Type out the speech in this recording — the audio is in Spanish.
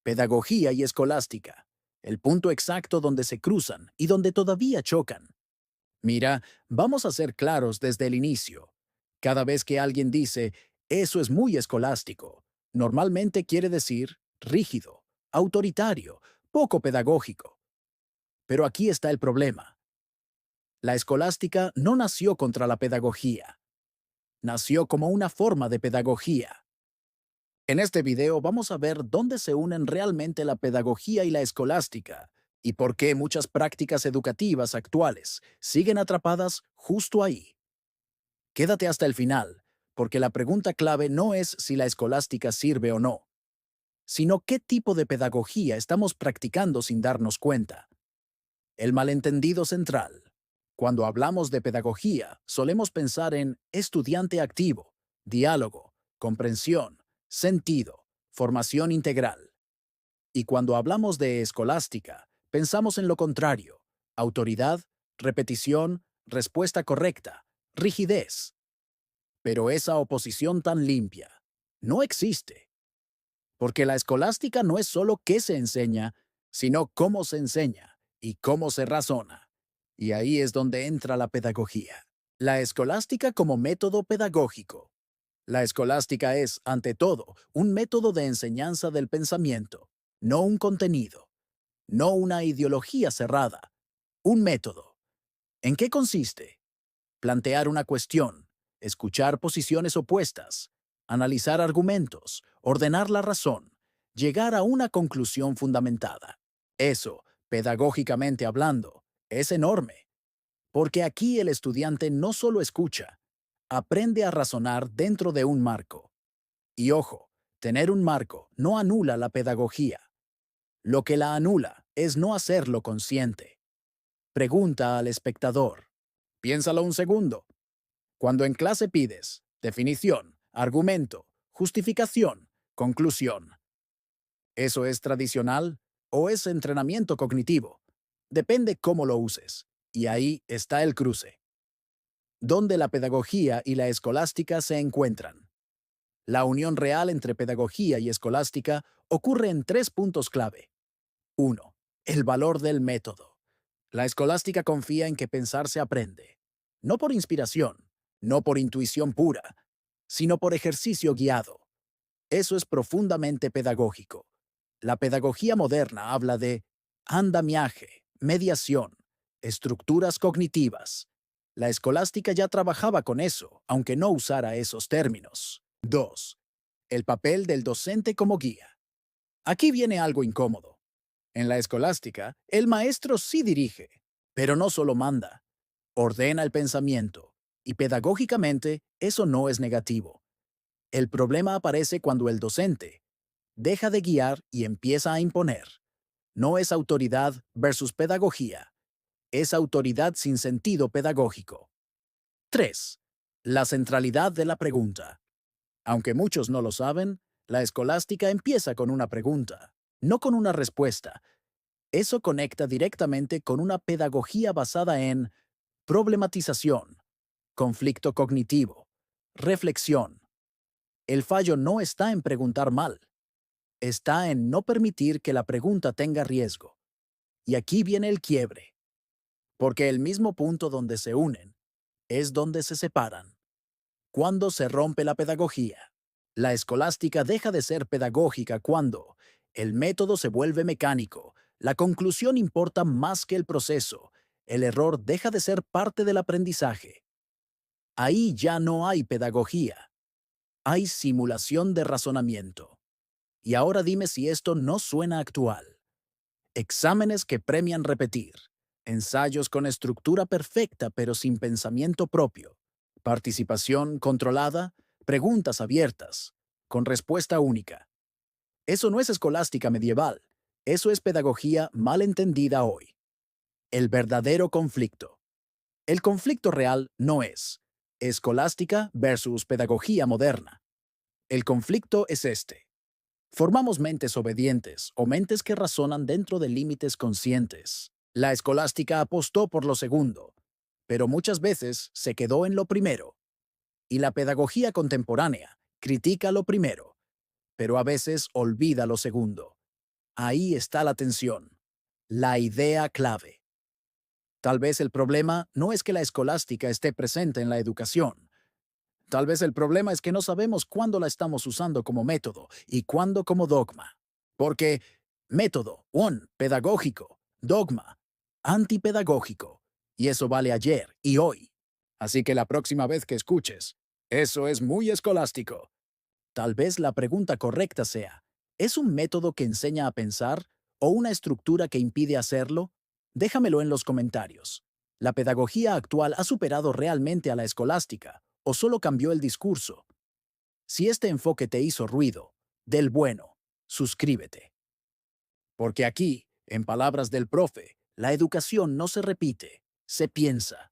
Pedagogía y escolástica, el punto exacto donde se cruzan y donde todavía chocan. Mira, vamos a ser claros desde el inicio. Cada vez que alguien dice, eso es muy escolástico, normalmente quiere decir rígido, autoritario, poco pedagógico. Pero aquí está el problema. La escolástica no nació contra la pedagogía, nació como una forma de pedagogía. En este video vamos a ver dónde se unen realmente la pedagogía y la escolástica, y por qué muchas prácticas educativas actuales siguen atrapadas justo ahí. Quédate hasta el final, porque la pregunta clave no es si la escolástica sirve o no, sino qué tipo de pedagogía estamos practicando sin darnos cuenta. El malentendido central. Cuando hablamos de pedagogía, solemos pensar en estudiante activo, diálogo, comprensión, sentido, formación integral. Y cuando hablamos de escolástica, pensamos en lo contrario, autoridad, repetición, respuesta correcta, rigidez. Pero esa oposición tan limpia no existe, porque la escolástica no es solo qué se enseña, sino cómo se enseña y cómo se razona. Y ahí es donde entra la pedagogía. La escolástica como método pedagógico. La escolástica es, ante todo, un método de enseñanza del pensamiento, no un contenido, no una ideología cerrada, un método. ¿En qué consiste? Plantear una cuestión, escuchar posiciones opuestas, analizar argumentos, ordenar la razón, llegar a una conclusión fundamentada. Eso, pedagógicamente hablando, es enorme, porque aquí el estudiante no solo escucha, aprende a razonar dentro de un marco. Y ojo, tener un marco no anula la pedagogía. Lo que la anula es no hacerlo consciente. Pregunta al espectador. Piénsalo un segundo. Cuando en clase pides definición, argumento, justificación, conclusión, ¿eso es tradicional o es entrenamiento cognitivo? Depende cómo lo uses. Y ahí está el cruce, donde la pedagogía y la escolástica se encuentran. La unión real entre pedagogía y escolástica ocurre en tres puntos clave. 1. El valor del método. La escolástica confía en que pensar se aprende, no por inspiración, no por intuición pura, sino por ejercicio guiado. Eso es profundamente pedagógico. La pedagogía moderna habla de andamiaje, mediación, estructuras cognitivas. La escolástica ya trabajaba con eso, aunque no usara esos términos. 2. El papel del docente como guía. Aquí viene algo incómodo. En la escolástica, el maestro sí dirige, pero no solo manda, ordena el pensamiento, y pedagógicamente eso no es negativo. El problema aparece cuando el docente deja de guiar y empieza a imponer. No es autoridad versus pedagogía, es autoridad sin sentido pedagógico. 3. La centralidad de la pregunta. Aunque muchos no lo saben, la escolástica empieza con una pregunta, no con una respuesta. Eso conecta directamente con una pedagogía basada en problematización, conflicto cognitivo, reflexión. El fallo no está en preguntar mal, está en no permitir que la pregunta tenga riesgo. Y aquí viene el quiebre, porque el mismo punto donde se unen es donde se separan. Cuando se rompe la pedagogía, la escolástica deja de ser pedagógica cuando el método se vuelve mecánico, la conclusión importa más que el proceso, el error deja de ser parte del aprendizaje. Ahí ya no hay pedagogía, hay simulación de razonamiento. Y ahora dime si esto no suena actual. Exámenes que premian repetir, ensayos con estructura perfecta pero sin pensamiento propio, participación controlada, preguntas abiertas, con respuesta única. Eso no es escolástica medieval, eso es pedagogía mal entendida hoy. El verdadero conflicto. El conflicto real no es escolástica versus pedagogía moderna. El conflicto es este. Formamos mentes obedientes o mentes que razonan dentro de límites conscientes. La escolástica apostó por lo segundo, pero muchas veces se quedó en lo primero. Y la pedagogía contemporánea critica lo primero, pero a veces olvida lo segundo. Ahí está la tensión, la idea clave. Tal vez el problema no es que la escolástica esté presente en la educación. Tal vez el problema es que no sabemos cuándo la estamos usando como método y cuándo como dogma. Porque método, pedagógico, dogma, antipedagógico. Y eso vale ayer y hoy. Así que la próxima vez que escuches, eso es muy escolástico. Tal vez la pregunta correcta sea, ¿es un método que enseña a pensar o una estructura que impide hacerlo? Déjamelo en los comentarios. ¿La pedagogía actual ha superado realmente a la escolástica o solo cambió el discurso? Si este enfoque te hizo ruido, del bueno, suscríbete. Porque aquí, en palabras del profe, la educación no se repite, se piensa.